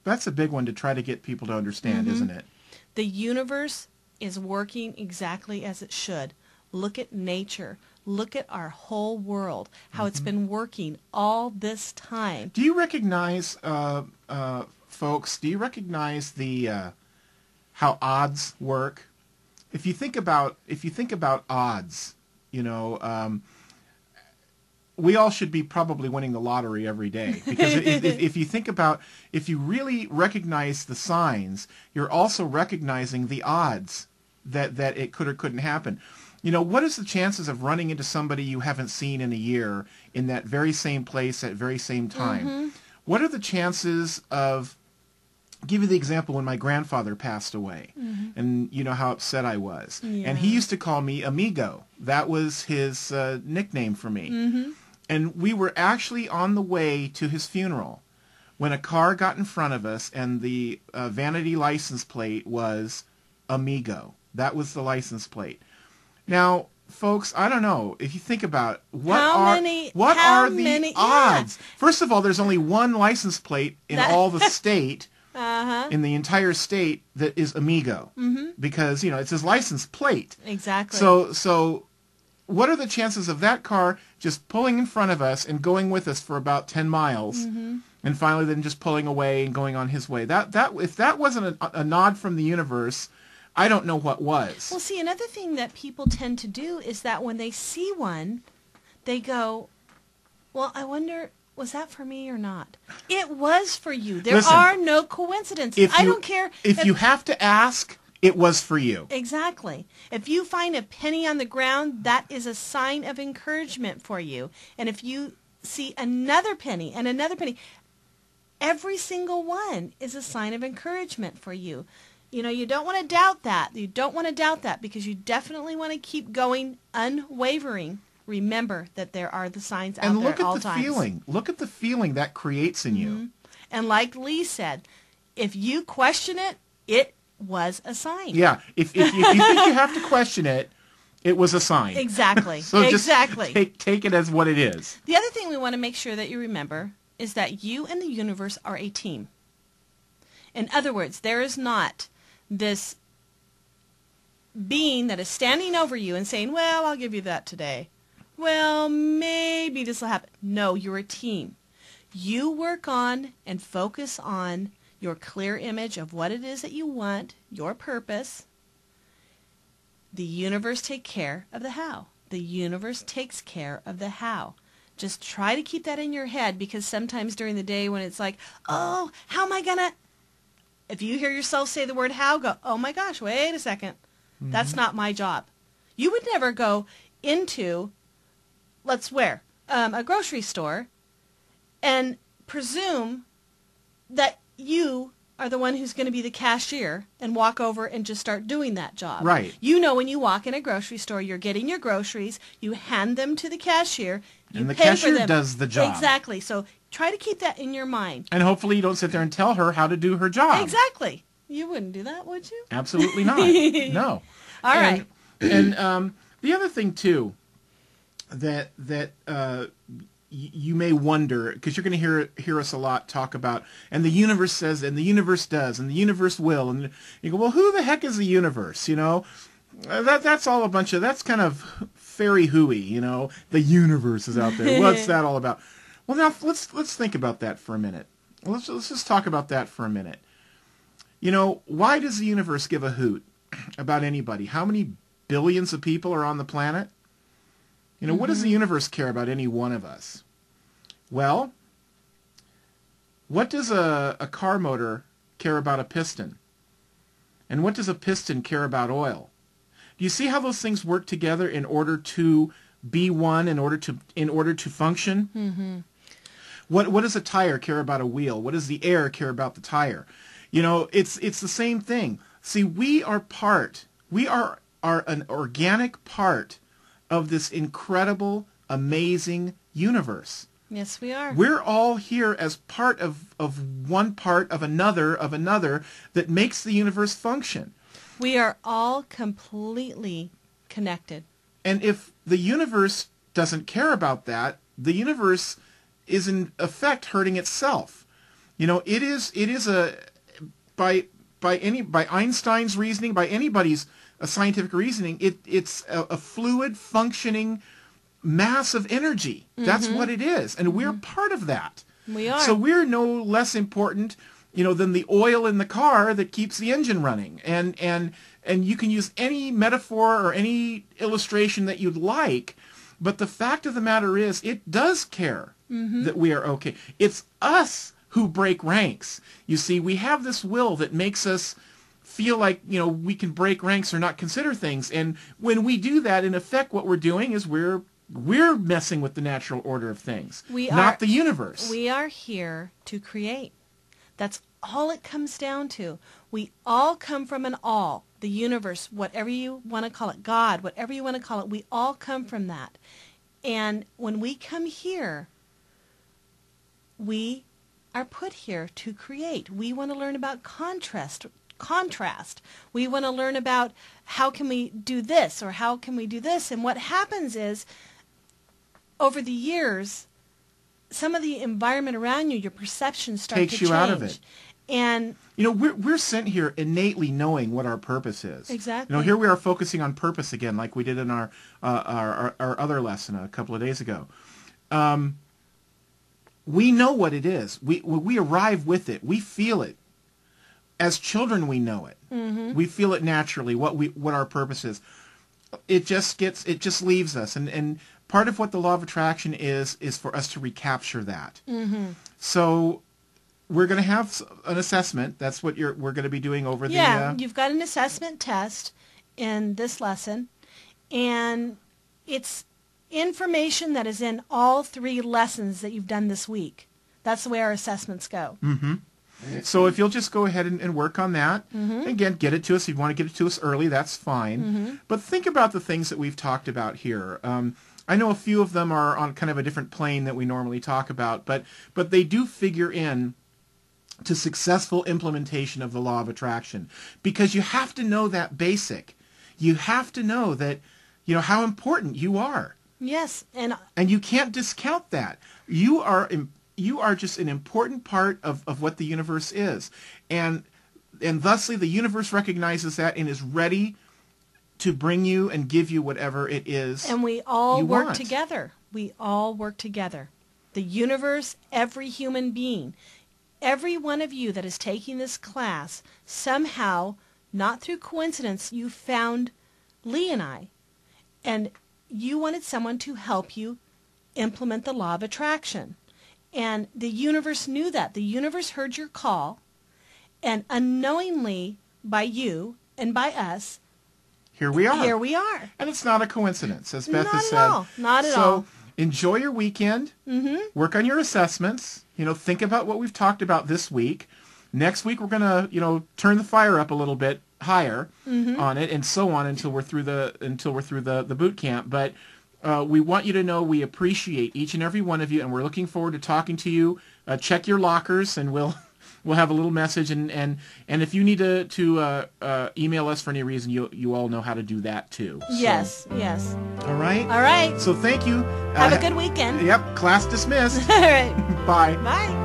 That's a big one to try to get people to understand, isn't it? The universe is working exactly as it should. Look at nature. Look at our whole world, how it's been working all this time. Do you recognize, folks, do you recognize the how odds work? If you think about odds, you know, we all should be probably winning the lottery every day, because if you think about, if you really recognize the signs, you're also recognizing the odds that it could or couldn't happen. You know, what is the chances of running into somebody you haven't seen in a year in that very same place at very same time? What are the chances of, give you the example when my grandfather passed away, and you know how upset I was. And he used to call me Amigo. That was his nickname for me. And we were actually on the way to his funeral when a car got in front of us, and the vanity license plate was Amigo. That was the license plate. Now, folks, I don't know if you think about what are the odds. First of all, there's only one license plate in all the state, in the entire state, that is Amigo, because you know it's his license plate. Exactly. So, what are the chances of that car just pulling in front of us and going with us for about 10 miles, and finally then just pulling away and going on his way? That if that wasn't a nod from the universe, I don't know what was. Well, see, another thing that people tend to do is that when they see one, they go, well, I wonder, was that for me or not? It was for you. There are no coincidences. I don't care. If you have to ask, it was for you. Exactly. If you find a penny on the ground, that is a sign of encouragement for you. And if you see another penny and another penny, every single one is a sign of encouragement for you. You know, you don't want to doubt that. You don't want to doubt that, because you definitely want to keep going unwavering. Remember that there are the signs out there at all times. And look at the feeling. Look at the feeling that creates in you. And like Lee said, if you question it, it was a sign. Yeah. If you think you have to question it, it was a sign. Exactly. So exactly. Just take it as what it is. The other thing we want to make sure that you remember is that you and the universe are a team. In other words, there is not this being that is standing over you and saying, well, I'll give you that today. Well, maybe this will happen. No, you're a team. You work on and focus on your clear image of what it is that you want, your purpose. The universe takes care of the how. The universe takes care of the how. Just try to keep that in your head, because sometimes during the day when it's like, oh, how am I going to... If you hear yourself say the word how, go, oh my gosh, wait a second. That's not my job. You would never go into, let's swear, a grocery store and presume that you are the one who's going to be the cashier and walk over and just start doing that job. Right. You know, when you walk in a grocery store, you're getting your groceries, you hand them to the cashier, and the cashier does the job. Exactly. So try to keep that in your mind. And hopefully you don't sit there and tell her how to do her job. Exactly. You wouldn't do that, would you? Absolutely not. No. All right. And the other thing, too, that you may wonder, because you're going to hear us a lot talk about, and the universe says, and the universe does, and the universe will, and you go, well, who the heck is the universe? You know, that's all a bunch of, that's kind of fairy hooey. You know, the universe is out there. What's that all about? Well, now let's think about that for a minute. Let's just talk about that for a minute. You know, why does the universe give a hoot about anybody? How many billions of people are on the planet? You know, what does the universe care about any one of us? Well, what does a car motor care about a piston? And what does a piston care about oil? Do you see how those things work together in order to be one, in order to function? What does a tire care about a wheel? What does the air care about the tire? You know, it's the same thing. See, we are an organic part of this incredible, amazing universe. Yes, we are. We're all here as part of one part of another that makes the universe function. We are all completely connected. And if the universe doesn't care about that, the universe is in effect hurting itself. It is a by Einstein's reasoning, by anybody's scientific reasoning, it's a fluid functioning mass of energy. That's what it is, and we're part of that. We are. So we're no less important, than the oil in the car that keeps the engine running. And you can use any metaphor or any illustration that you'd like, but the fact of the matter is, it does care that we are okay. It's us who break ranks. You see, we have this will that makes us feel like, we can break ranks or not consider things. And when we do that, in effect, what we're doing is we're messing with the natural order of things, not the universe. We are here to create. That's all it comes down to. We all come from an all. The universe, whatever you want to call it, God, whatever you want to call it, we all come from that. And when we come here, we are put here to create. We want to learn about contrast. We want to learn about how can we do this or how can we do this. And what happens is, over the years, some of the environment around you, your perceptions start to change. Takes you out of it. And we're sent here innately knowing what our purpose is. Exactly. Here we are focusing on purpose again, like we did in our other lesson a couple of days ago. We know what it is. We arrive with it. We feel it. As children, we know it. We feel it naturally. What our purpose is. It just leaves us. And part of what the law of attraction is for us to recapture that. So we're going to have an assessment. That's what we're going to be doing over the... Yeah, you've got an assessment test in this lesson, and it's information that is in all 3 lessons that you've done this week. That's the way our assessments go. So if you'll just go ahead and work on that, again, get it to us. If you want to get it to us early, that's fine. But think about the things that we've talked about here. I know a few of them are on kind of a different plane that we normally talk about, but they do figure in to successful implementation of the law of attraction, because you have to know that basic. You have to know that, how important you are. Yes, and you can't discount that. You are just an important part of what the universe is, and thusly the universe recognizes that and is ready to bring you and give you whatever it is. And we all work want. together. We all work together. The universe, every human being, every one of you that is taking this class, somehow, not through coincidence, you found Lee and I, and you wanted someone to help you implement the law of attraction. And the universe knew that. The universe heard your call, and unknowingly, by you and by us, here we are. Here we are. And it's not a coincidence, as Beth has said. Not at all. So enjoy your weekend. Work on your assessments. Think about what we've talked about this week. Next week we're going to, turn the fire up a little bit higher on it, and so on until we're through the boot camp. But we want you to know we appreciate each and every one of you, and we're looking forward to talking to you. Check your lockers, and we'll have a little message, and if you need to email us for any reason, you all know how to do that too. So. Yes. All right. All right. So thank you. Have a good weekend. Yep. Class dismissed. All right. Bye. Bye.